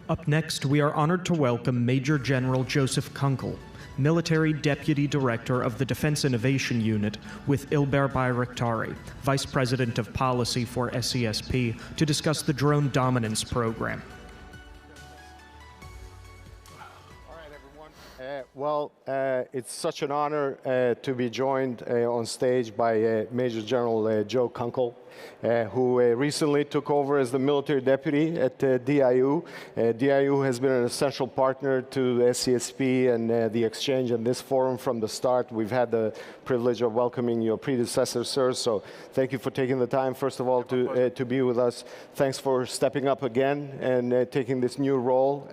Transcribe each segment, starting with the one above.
Up next, we are honored to welcome Major General Joseph Kunkel, Military Deputy Director of the Defense Innovation Unit with Ylber Bajraktari, Vice President of Policy for SCSP, to discuss the Drone Dominance Program. All right, everyone. It's such an honor to be joined on stage by Major General Joe Kunkel, who recently took over as the military deputy at DIU. DIU has been an essential partner to SCSP and the exchange and this forum from the start. We've had the privilege of welcoming your predecessor, sir, so thank you for taking the time, first of all, to be with us. Thanks for stepping up again and taking this new role.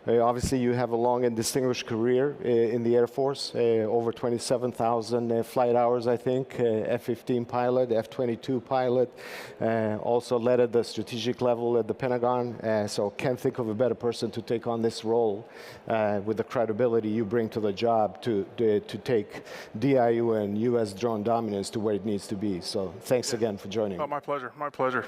Obviously, you have a long and distinguished career in the Air Force, over 27,000 flight hours, I think, F-15 pilot, F-22 pilot, also led at the strategic level at the Pentagon, so can't think of a better person to take on this role with the credibility you bring to the job to take DIU and U.S. drone dominance to where it needs to be. So thanks again for joining. Oh, my pleasure, my pleasure.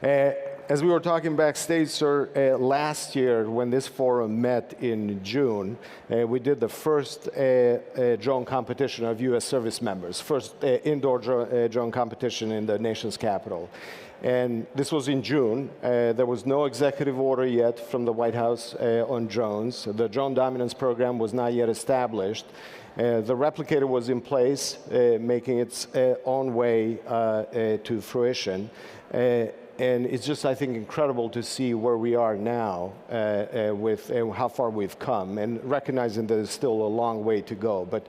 Okay. As we were talking backstage, sir, last year when this forum met in June, we did the first drone competition of U.S. service members, first indoor drone competition in the nation's capital. And this was in June. There was no executive order yet from the White House on drones. The drone dominance program was not yet established. The replicator was in place, making its own way to fruition. And it's just, I think, incredible to see where we are now with how far we've come, and recognizing that there's still a long way to go. But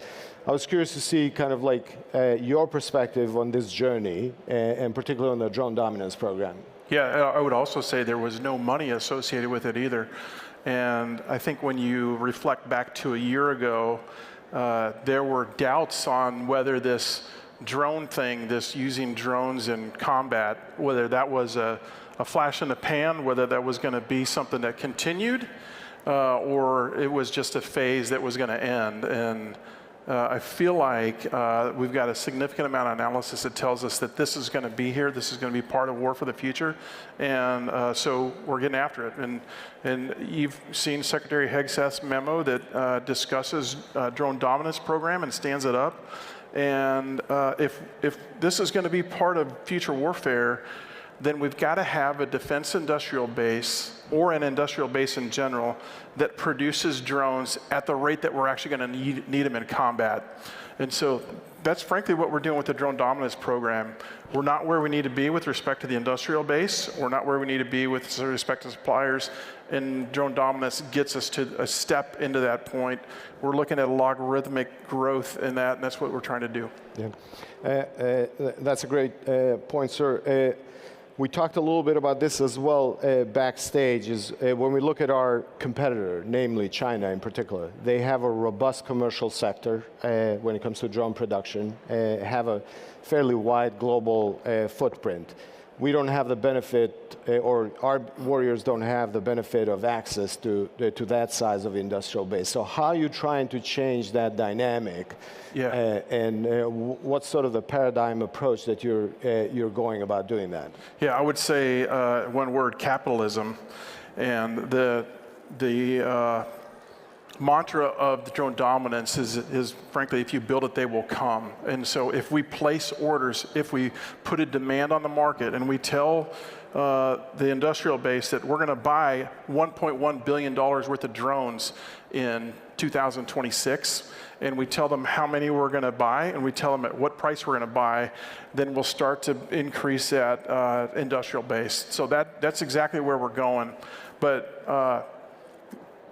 I was curious to see kind of like your perspective on this journey, and particularly on the drone dominance program. Yeah, I would also say there was no money associated with it either. And I think when you reflect back to a year ago, there were doubts on whether this drone thing, this using drones in combat, whether that was a flash in the pan, whether that was going to be something that continued, or it was just a phase that was going to end. And I feel like we've got a significant amount of analysis that tells us that this is going to be here, this is going to be part of war for the future, and so we're getting after it. And you've seen Secretary Hegseth's memo that discusses drone dominance program and stands it up. And if this is going to be part of future warfare, then we've got to have a defense industrial base, or an industrial base in general, that produces drones at the rate that we're actually going to need them in combat. And so that's frankly what we're doing with the drone dominance program. We're not where we need to be with respect to the industrial base. We're not where we need to be with respect to suppliers. And drone dominance gets us to a step into that point. We're looking at a logarithmic growth in that, and that's what we're trying to do. Yeah, that's a great point, sir. We talked a little bit about this as well backstage, is when we look at our competitor, namely China in particular, they have a robust commercial sector when it comes to drone production, have a fairly wide global footprint. We don't have the benefit, or our warriors don't have the benefit of access to that size of industrial base. So how are you trying to change that dynamic? Yeah. And what's sort of the paradigm approach that you're going about doing that? Yeah, I would say one word: capitalism. And the mantra of the drone dominance is frankly, if you build it, they will come. And so if we place orders, if we put a demand on the market, and we tell the industrial base that we're going to buy $1.1 billion worth of drones in 2026, and we tell them how many we're going to buy, and we tell them at what price we're going to buy, then we'll start to increase that industrial base. So that's exactly where we're going. But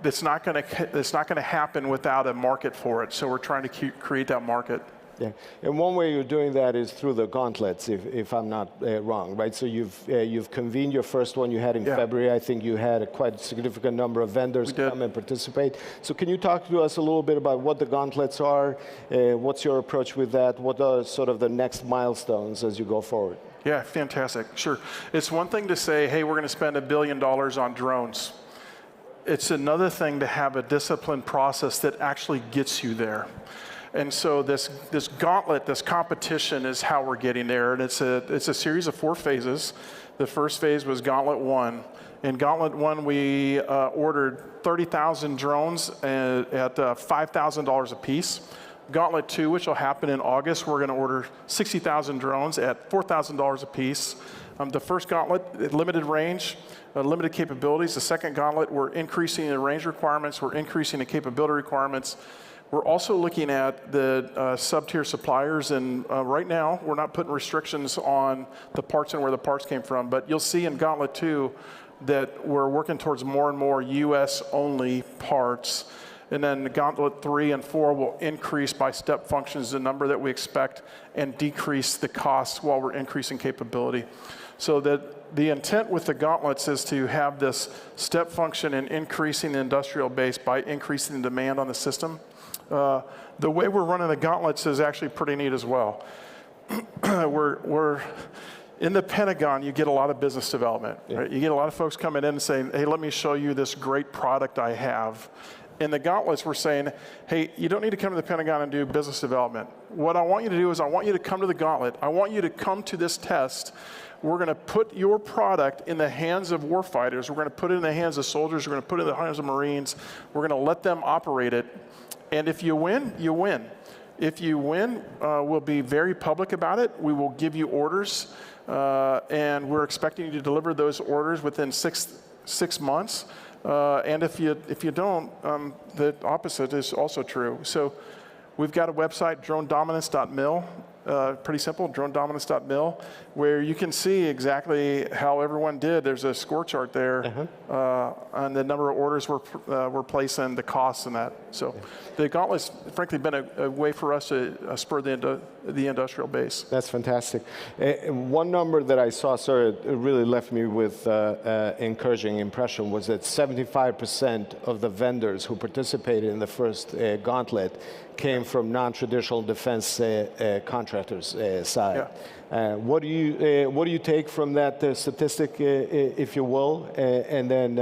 it's not going to happen without a market for it. So we're trying to create that market. Yeah, and one way you're doing that is through the gauntlets, if I'm not wrong, right? So you've convened your first one you had in February. I think you had a quite significant number of vendors come and participate. So can you talk to us a little bit about what the gauntlets are? What's your approach with that? What are sort of the next milestones as you go forward? Yeah, fantastic. Sure. It's one thing to say, hey, we're going to spend $1 billion on drones. It's another thing to have a disciplined process that actually gets you there. And so this gauntlet, this competition is how we're getting there. And it's a series of 4 phases. The first phase was Gauntlet 1. In Gauntlet 1, we ordered 30,000 drones at $5,000 a piece. Gauntlet 2, which will happen in August, we're going to order 60,000 drones at $4,000 a piece. The first Gauntlet, limited range, limited capabilities. The second Gauntlet, we're increasing the range requirements, we're increasing the capability requirements. We're also looking at the sub-tier suppliers, and right now, we're not putting restrictions on the parts and where the parts came from, but you'll see in Gauntlet 2 that we're working towards more and more US-only parts. And then Gauntlet 3 and 4 will increase by step functions the number that we expect and decrease the costs while we're increasing capability. So that the intent with the gauntlets is to have this step function in increasing the industrial base by increasing the demand on the system. The way we're running the gauntlets is actually pretty neat as well. we're in the Pentagon, you get a lot of business development. Yeah. Right? You get a lot of folks coming in and saying, hey, let me show you this great product I have. In the gauntlets, we're saying, hey, you don't need to come to the Pentagon and do business development. What I want you to do is I want you to come to the gauntlet. I want you to come to this test. We're going to put your product in the hands of warfighters. We're going to put it in the hands of soldiers. We're going to put it in the hands of Marines. We're going to let them operate it. And if you win, you win. If you win, we'll be very public about it. We will give you orders. And we're expecting you to deliver those orders within six months. And if you don't, the opposite is also true. So we've got a website, dronedominance.mil. Pretty simple, dronedominance.mil, where you can see exactly how everyone did. There's a score chart there on the number of orders we're placing, the costs and that. So the gauntlet's frankly been a way for us to spur the industrial base. That's fantastic. One number that I saw, sorry, it really left me with encouraging impression, was that 75% of the vendors who participated in the first gauntlet came from non-traditional defense contractors side. Yeah. What do you take from that statistic, if you will, and then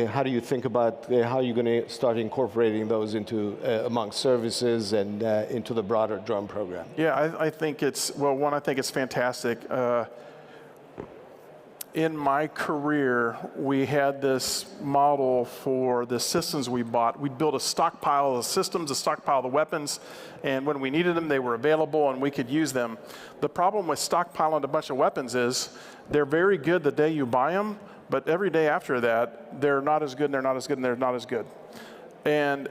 how do you think about how you're going to start incorporating those into among services and into the broader drone program? Yeah, I think it's, well, one, I think it's fantastic. In my career, we had this model for the systems we bought. We'd build a stockpile of the systems, a stockpile of the weapons, and when we needed them, they were available and we could use them. The problem with stockpiling a bunch of weapons is they're very good the day you buy them, but every day after that, they're not as good, and they're not as good, and they're not as good. And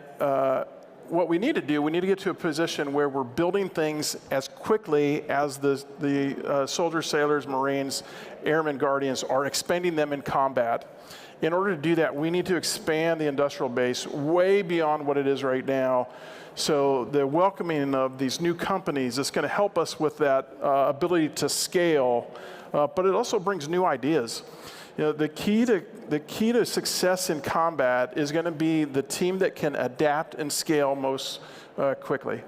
what we need to do, we need to get to a position where we're building things as quickly as the soldiers, sailors, Marines, airmen, guardians are expending them in combat. In order to do that, we need to expand the industrial base way beyond what it is right now. So the welcoming of these new companies is going to help us with that ability to scale, but it also brings new ideas. You know, the key to success in combat is going to be the team that can adapt and scale most quickly.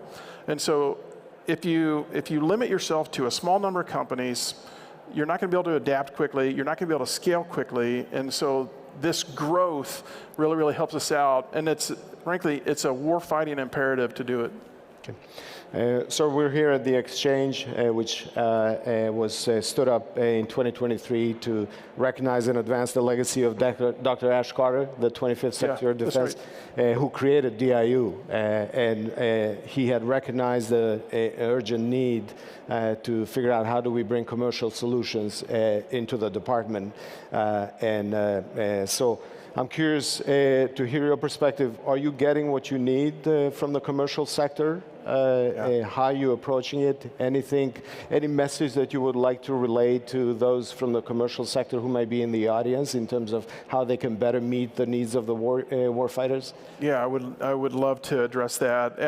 And so if you limit yourself to a small number of companies, you're not going to be able to adapt quickly, you're not going to be able to scale quickly, and so this growth really, really helps us out, and frankly, it's a war-fighting imperative to do it. Okay. So we're here at the exchange, which was stood up in 2023 to recognize and advance the legacy of Dr. Ash Carter, the 25th Secretary of Defense, who created DIU. And he had recognized the urgent need to figure out how do we bring commercial solutions into the department. So I'm curious to hear your perspective. Are you getting what you need from the commercial sector? How are you approaching it? Any message that you would like to relay to those from the commercial sector who might be in the audience in terms of how they can better meet the needs of the warfighters? Yeah, I would love to address that.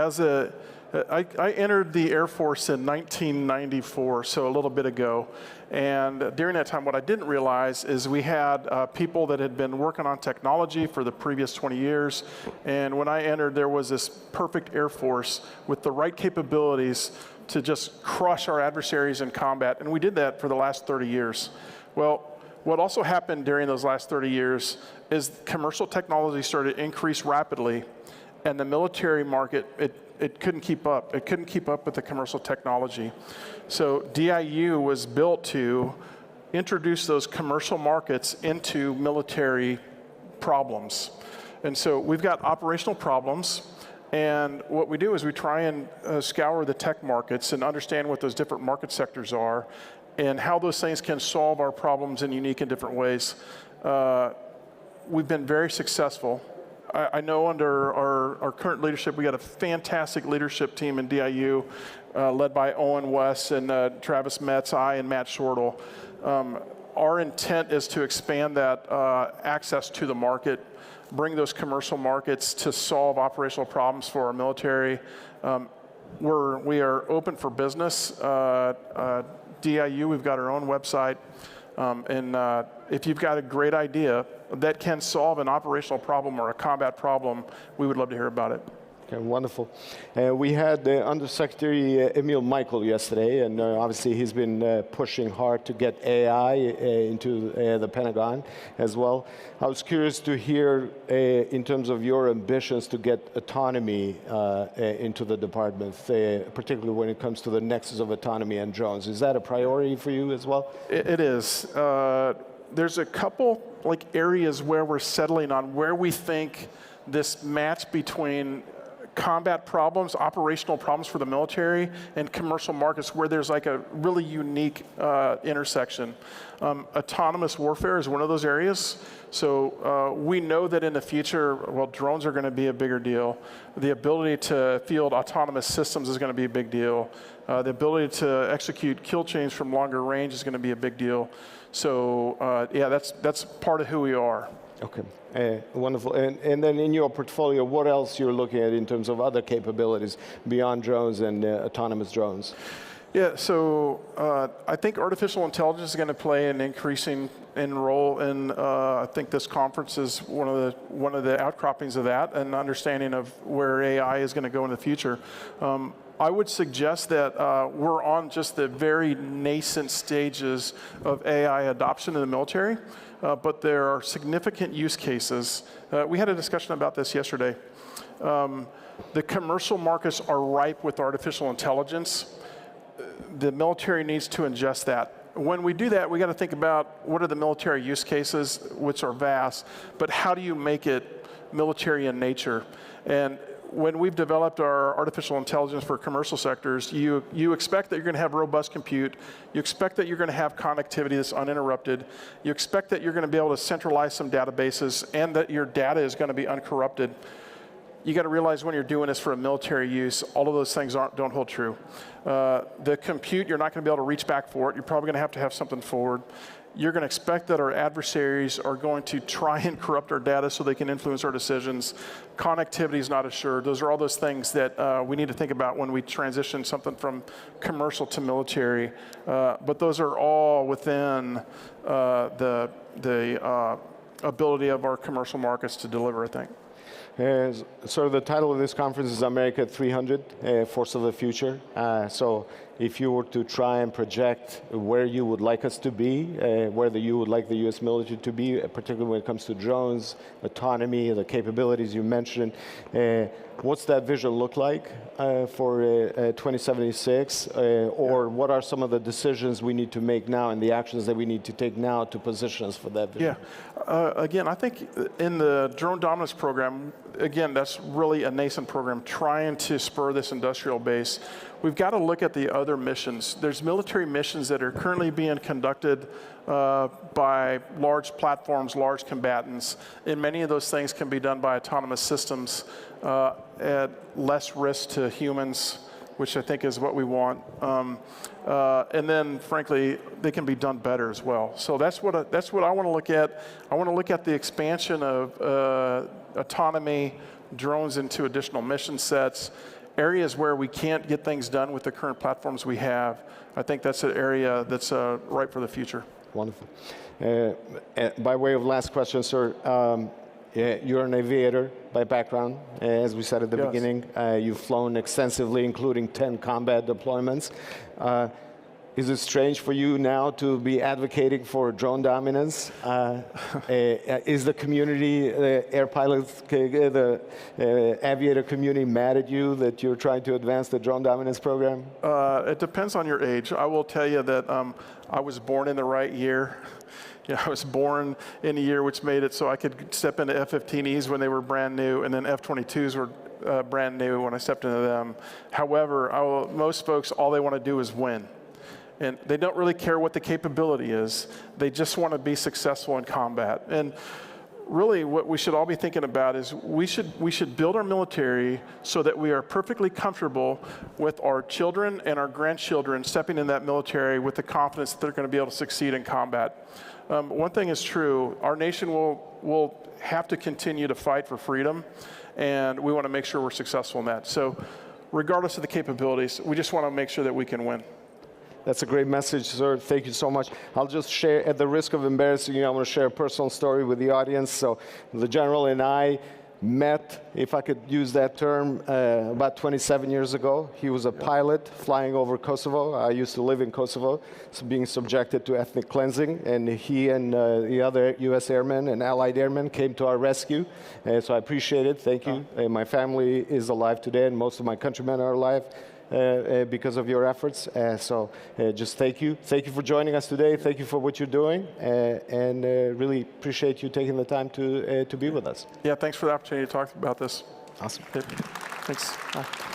I entered the Air Force in 1994, so a little bit ago. And during that time, what I didn't realize is we had people that had been working on technology for the previous 20 years. And when I entered, there was this perfect Air Force with the right capabilities to just crush our adversaries in combat. And we did that for the last 30 years. Well, what also happened during those last 30 years is commercial technology started to increase rapidly. And the military market, it couldn't keep up. It couldn't keep up with the commercial technology. So DIU was built to introduce those commercial markets into military problems. And so we've got operational problems, and what we do is we try and scour the tech markets and understand what those different market sectors are and how those things can solve our problems in unique and different ways. We've been very successful. I know under our current leadership, we got a fantastic leadership team in DIU, led by Owen West and Travis Metz, and Matt Shortle. Our intent is to expand that access to the market, bring those commercial markets to solve operational problems for our military. We are open for business. DIU, we've got our own website. And if you've got a great idea that can solve an operational problem or a combat problem, we would love to hear about it. Okay, wonderful. We had Undersecretary Emil Michael yesterday, and obviously he's been pushing hard to get AI into the Pentagon as well. I was curious to hear, in terms of your ambitions to get autonomy into the department, particularly when it comes to the nexus of autonomy and drones. Is that a priority for you as well? It is. There's a couple areas where we're settling on where we think this match between combat problems, operational problems for the military, and commercial markets where there's a really unique intersection. Autonomous warfare is one of those areas. So we know that in the future, drones are going to be a bigger deal. The ability to field autonomous systems is going to be a big deal. The ability to execute kill chains from longer range is going to be a big deal. So yeah, that's part of who we are. Okay, wonderful. And then in your portfolio, what else you're looking at in terms of other capabilities beyond drones and autonomous drones? Yeah, so I think artificial intelligence is going to play an increasing role in. I think this conference is one of the outcroppings of that, and understanding of where AI is going to go in the future. I would suggest that we're on just the very nascent stages of AI adoption in the military, but there are significant use cases. We had a discussion about this yesterday. The commercial markets are ripe with artificial intelligence. The military needs to ingest that. When we do that, we got to think about what are the military use cases, which are vast, but how do you make it military in nature? And when we've developed our artificial intelligence for commercial sectors, you expect that you're going to have robust compute. You expect that you're going to have connectivity that's uninterrupted. You expect that you're going to be able to centralize some databases and that your data is going to be uncorrupted. You got to realize when you're doing this for a military use, all of those things don't hold true. The compute, you're not going to be able to reach back for it. You're probably going to have something forward. You're going to expect that our adversaries are going to try and corrupt our data so they can influence our decisions. Connectivity is not assured. Those are all those things that we need to think about when we transition something from commercial to military. But those are all within the ability of our commercial markets to deliver, I think. So the title of this conference is America 300, Force of the Future. So if you were to try and project where you would like us to be, where you would like the U.S. military to be, particularly when it comes to drones, autonomy, the capabilities you mentioned, what's that vision look like for 2076? Or what are some of the decisions we need to make now and the actions that we need to take now to position us for that vision? Yeah. Again, I think in the drone dominance program, again, that's really a nascent program trying to spur this industrial base. We've got to look at the other missions. There's military missions that are currently being conducted by large platforms, large combatants, and many of those things can be done by autonomous systems at less risk to humans, which I think is what we want. And then, frankly, they can be done better as well. So that's what I want to look at. I want to look at the expansion of autonomy, drones into additional mission sets, areas where we can't get things done with the current platforms we have. I think that's an area that's ripe for the future. Wonderful. By way of last question, sir, you're an aviator by background, as we said at the beginning. You've flown extensively, including 10 combat deployments. Is it strange for you now to be advocating for drone dominance? Is the community, the air pilots, the aviator community mad at you that you're trying to advance the drone dominance program? It depends on your age. I will tell you that I was born in the right year. I was born in a year which made it so I could step into F-15Es when they were brand new, and then F-22s were brand new when I stepped into them. However, most folks, all they want to do is win. And they don't really care what the capability is. They just want to be successful in combat. And really what we should all be thinking about is we should build our military so that we are perfectly comfortable with our children and our grandchildren stepping in that military with the confidence that they're going to be able to succeed in combat. One thing is true, our nation will have to continue to fight for freedom, and we want to make sure we're successful in that. So regardless of the capabilities, we just want to make sure that we can win. That's a great message, sir. Thank you so much. I'll just share, at the risk of embarrassing you, I want to share a personal story with the audience. So the general and I met, if I could use that term, about 27 years ago. He was a pilot flying over Kosovo. I used to live in Kosovo, so being subjected to ethnic cleansing. And he and the other U.S. airmen and allied airmen came to our rescue. So I appreciate it. Thank you. My family is alive today, and most of my countrymen are alive. Because of your efforts. So just thank you. Thank you for joining us today. Thank you for what you're doing. And really appreciate you taking the time to be with us. Yeah, thanks for the opportunity to talk about this. Awesome. Thanks. Bye.